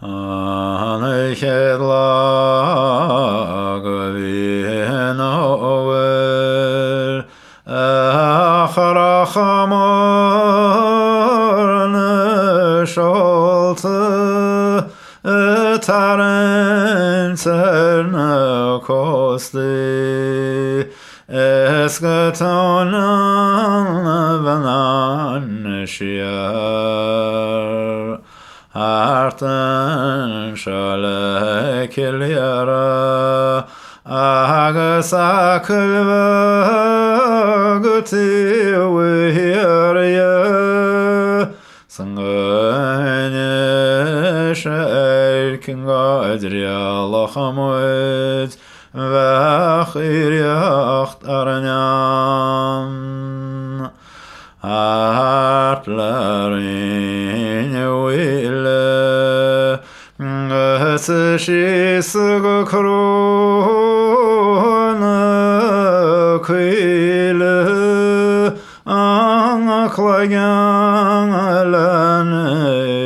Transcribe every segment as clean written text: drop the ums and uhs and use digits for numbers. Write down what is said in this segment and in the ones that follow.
Anekjedlag vinover achrachamorne sholte tarenterne kosti esketonan vanan shiar Hartan shalekil yara agasakil vaguti wihirya sangane shelkin gadriya lachamut vachir yacht arnyan Hartlarin wille Sishis krona kvile Anklagan laneuschen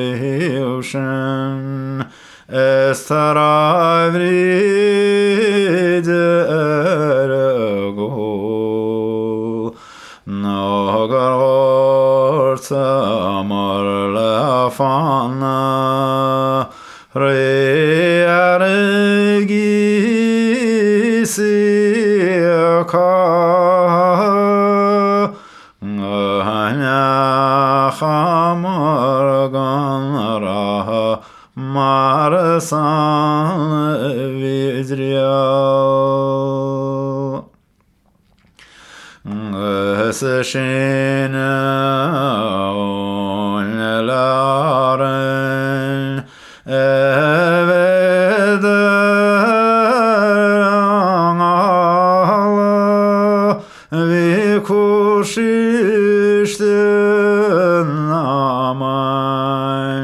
Estaravrid ergo Samar lafana reargisi ka anya khamar ganara marsan vidriya Seshina laren evederangala vikushishtin aman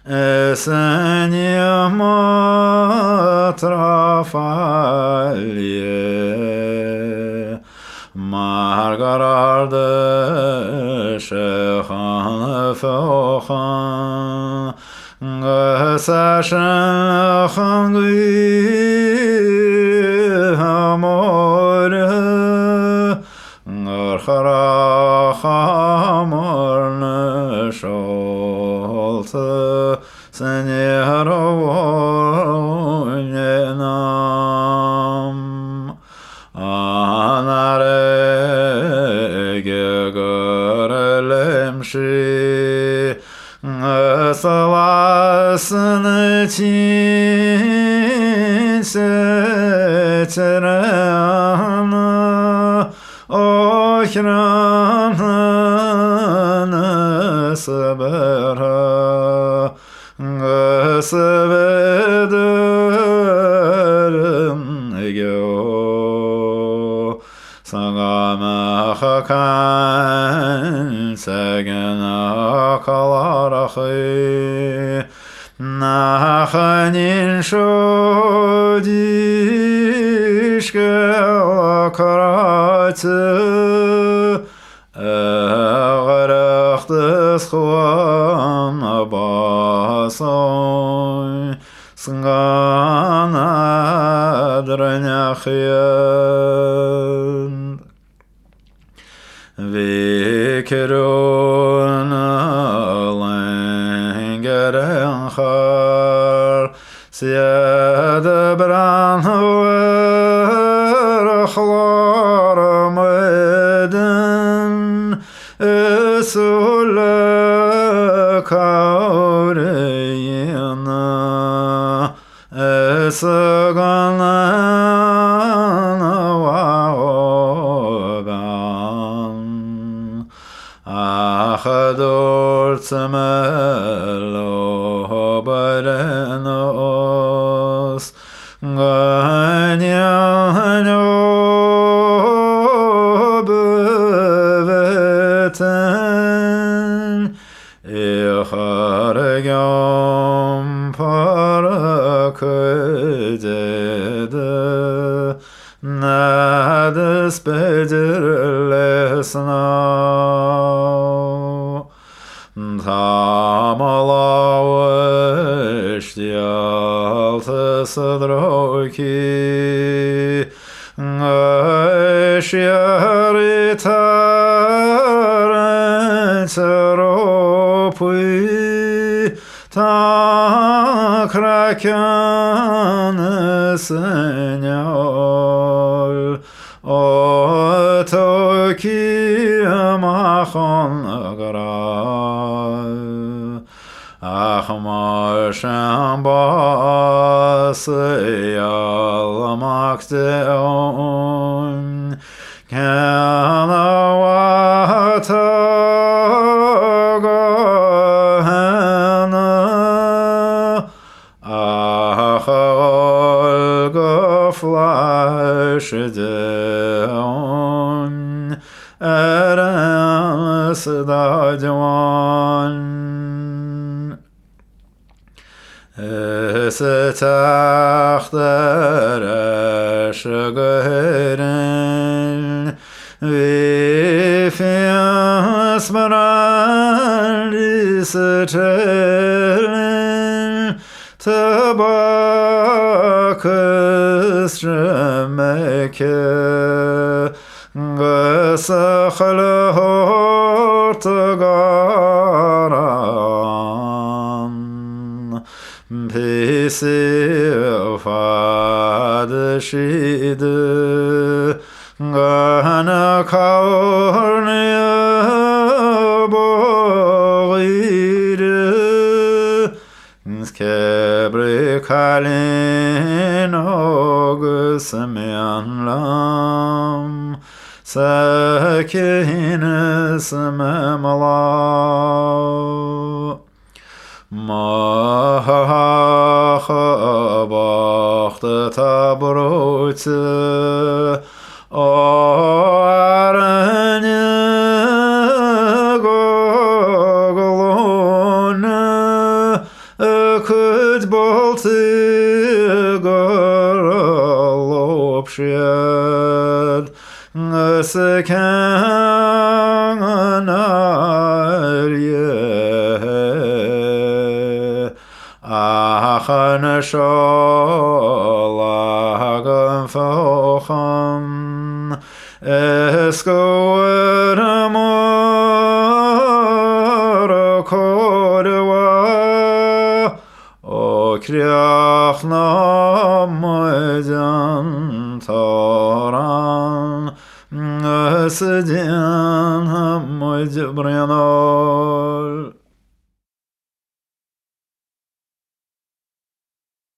esen yamatrafalye Margararde shechan fochan Gesashen changui amore Garcharach amorne sholte Senyerovenam Lemshi Salasne tin seterana Ochrana sabera Gesvederim ego Sagama chakan Segena kalarachi Nachanin shodishke akarate Egerechtes chwan abasoy Sgana dranyachien Vikrona lengerenchar Siede branhuer chlar meden Esule kaureina Esagana Achador tzemelo barenos Ganyanyo beveten Icharegam parakedede Nades bedirlesna Ta اشتيال تصدروكي اشياري تروبي تاكراكان سنيال اوتوكي ماخون غرال اخما شنباس يالماكتون كان واتغهنا اخغل فلاش دون ارس داجوان ستخترش غيرن في اسمران لسترن تباك استرمك غسخل هورتغاران Pisi fadışıydı Gana kavurnuya boğuydu Skebri kalin ogısmayanlam Sakin ismemala Mahabacht tabrutse Arne goglone Kut bolti goralopshed Sekanarye Achan sholagam focham Escoer amor kodewa O kriach namoidan toran Esedian hamoid brianol